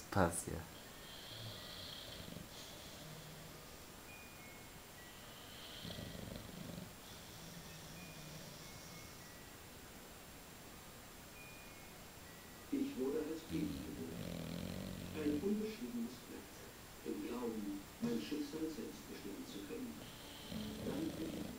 Passt ja. Ich wurde als Baby geboren. Ein unbeschriebenes Blatt. Im Glauben, mein Schicksal selbst bestimmen zu können. Dann blieb